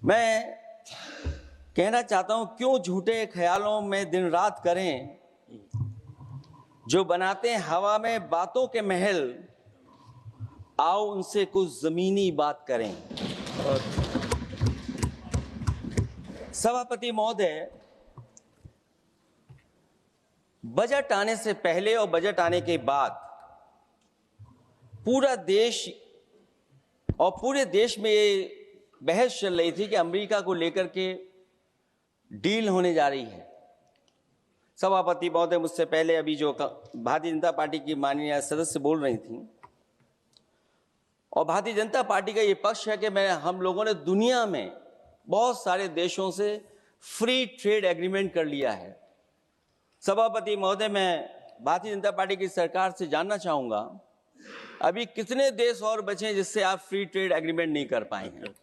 मैं कहना चाहता हूं, क्यों झूठे ख्यालों में दिन रात करें, जो बनाते हैं हवा में बातों के महल, आओ उनसे कुछ जमीनी बात करें। सभापति महोदय, बजट आने से पहले और बजट आने के बाद पूरा देश और पूरे देश में ये बहस चल रही थी कि अमेरिका को लेकर के डील होने जा रही है। सभापति महोदय, मुझसे पहले अभी जो भारतीय जनता पार्टी की माननीय सदस्य बोल रही थी, और भारतीय जनता पार्टी का ये पक्ष है कि हम लोगों ने दुनिया में बहुत सारे देशों से फ्री ट्रेड एग्रीमेंट कर लिया है। सभापति महोदय, मैं भारतीय जनता पार्टी की सरकार से जानना चाहूंगा, अभी कितने देश और बचे हैं जिससे आप फ्री ट्रेड एग्रीमेंट नहीं कर पाए हैं?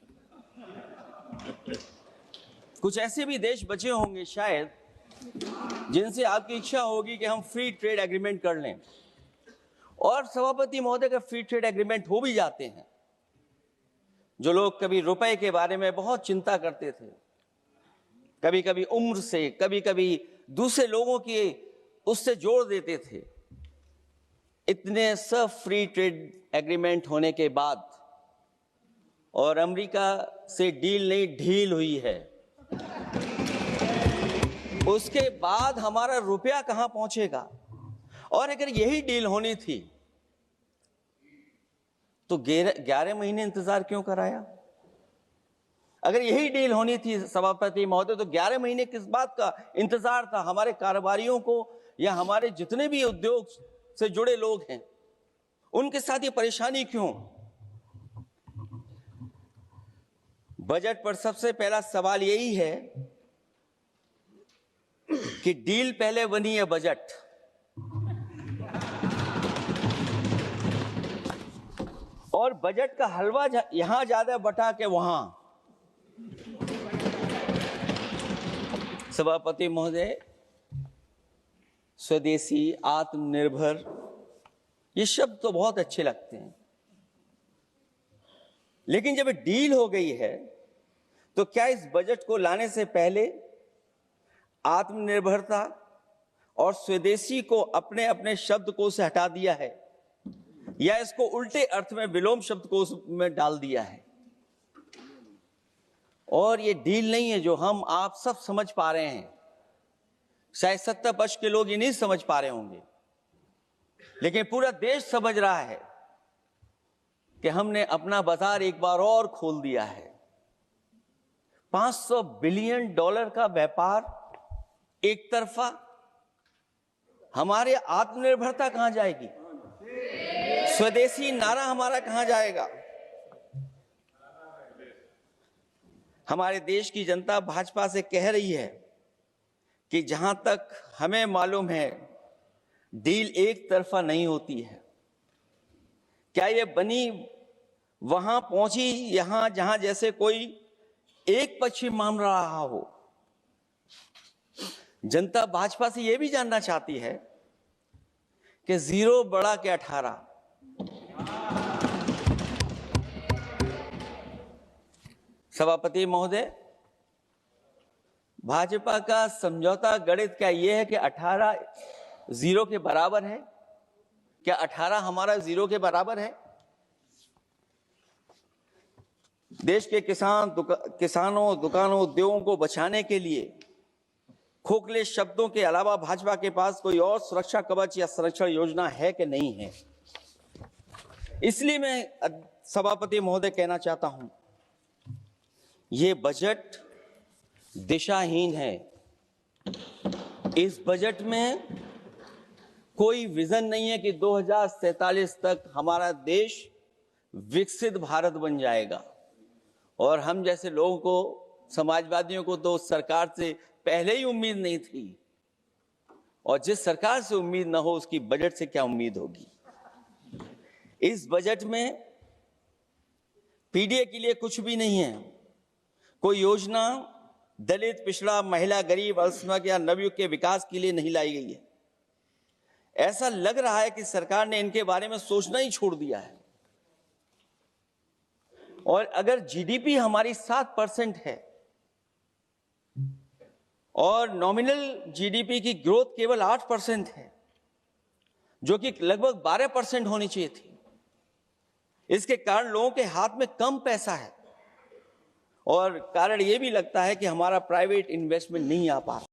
कुछ ऐसे भी देश बचे होंगे शायद जिनसे आपकी इच्छा होगी कि हम फ्री ट्रेड एग्रीमेंट कर लें। और सभापति महोदय, का फ्री ट्रेड एग्रीमेंट हो भी जाते हैं, जो लोग कभी रुपए के बारे में बहुत चिंता करते थे, कभी कभी उम्र से, कभी कभी दूसरे लोगों की उससे जोड़ देते थे, इतने सब फ्री ट्रेड एग्रीमेंट होने के बाद और अमेरिका से डील नहीं ढील हुई है, उसके बाद हमारा रुपया कहां पहुंचेगा? और अगर यही डील होनी थी तो 11 महीने इंतजार क्यों कराया? अगर यही डील होनी थी सभापति महोदय, तो 11 महीने किस बात का इंतजार था? हमारे कारोबारियों को या हमारे जितने भी उद्योग से जुड़े लोग हैं, उनके साथ ये परेशानी क्यों? बजट पर सबसे पहला सवाल यही है कि डील पहले बनी है बजट। और बजट का हलवा यहां ज्यादा बटा के वहां। सभापति महोदय, स्वदेशी, आत्मनिर्भर, ये शब्द तो बहुत अच्छे लगते हैं, लेकिन जब डील हो गई है तो क्या इस बजट को लाने से पहले आत्मनिर्भरता और स्वदेशी को अपने अपने शब्दकोश से हटा दिया है, या इसको उल्टे अर्थ में विलोम शब्दकोश में डाल दिया है? और ये डील नहीं है जो हम आप सब समझ पा रहे हैं, शायद सत्ता पक्ष के लोग ये नहीं समझ पा रहे होंगे, लेकिन पूरा देश समझ रहा है कि हमने अपना बाजार एक बार और खोल दिया है। $500 बिलियन का व्यापार एक तरफा, हमारे आत्मनिर्भरता कहां जाएगी? स्वदेशी नारा हमारा कहां जाएगा? हमारे देश की जनता भाजपा से कह रही है कि जहां तक हमें मालूम है डील एक तरफा नहीं होती है। क्या ये बनी वहां पहुंची यहां जहां जैसे कोई एक पक्षी मान रहा हो? जनता भाजपा से यह भी जानना चाहती है कि 0 बड़ा के 18। सभापति महोदय, भाजपा का समझौता गणित क्या यह है कि 18 0 के बराबर है? क्या 18 हमारा 0 के बराबर है? देश के किसानों, दुकानों, उद्योगों को बचाने के लिए खोखले शब्दों के अलावा भाजपा के पास कोई और सुरक्षा कवच या संरक्षण योजना है कि नहीं है? इसलिए मैं सभापति महोदय कहना चाहता हूं, ये बजट दिशाहीन है। इस बजट में कोई विजन नहीं है कि 2047 तक हमारा देश विकसित भारत बन जाएगा। और हम जैसे लोगों को, समाजवादियों को तो सरकार से पहले ही उम्मीद नहीं थी, और जिस सरकार से उम्मीद ना हो उसकी बजट से क्या उम्मीद होगी? इस बजट में पीडीए के लिए कुछ भी नहीं है। कोई योजना दलित, पिछड़ा, महिला, गरीब, अल्पसंख्यक या नवयुवक के विकास के लिए नहीं लाई गई है। ऐसा लग रहा है कि सरकार ने इनके बारे में सोचना ही छोड़ दिया है। और अगर जीडीपी हमारी 7% है और नॉमिनल जीडीपी की ग्रोथ केवल 8% है, जो कि लगभग 12% होनी चाहिए थी, इसके कारण लोगों के हाथ में कम पैसा है और कारण यह भी लगता है कि हमारा प्राइवेट इन्वेस्टमेंट नहीं आ पा रहा।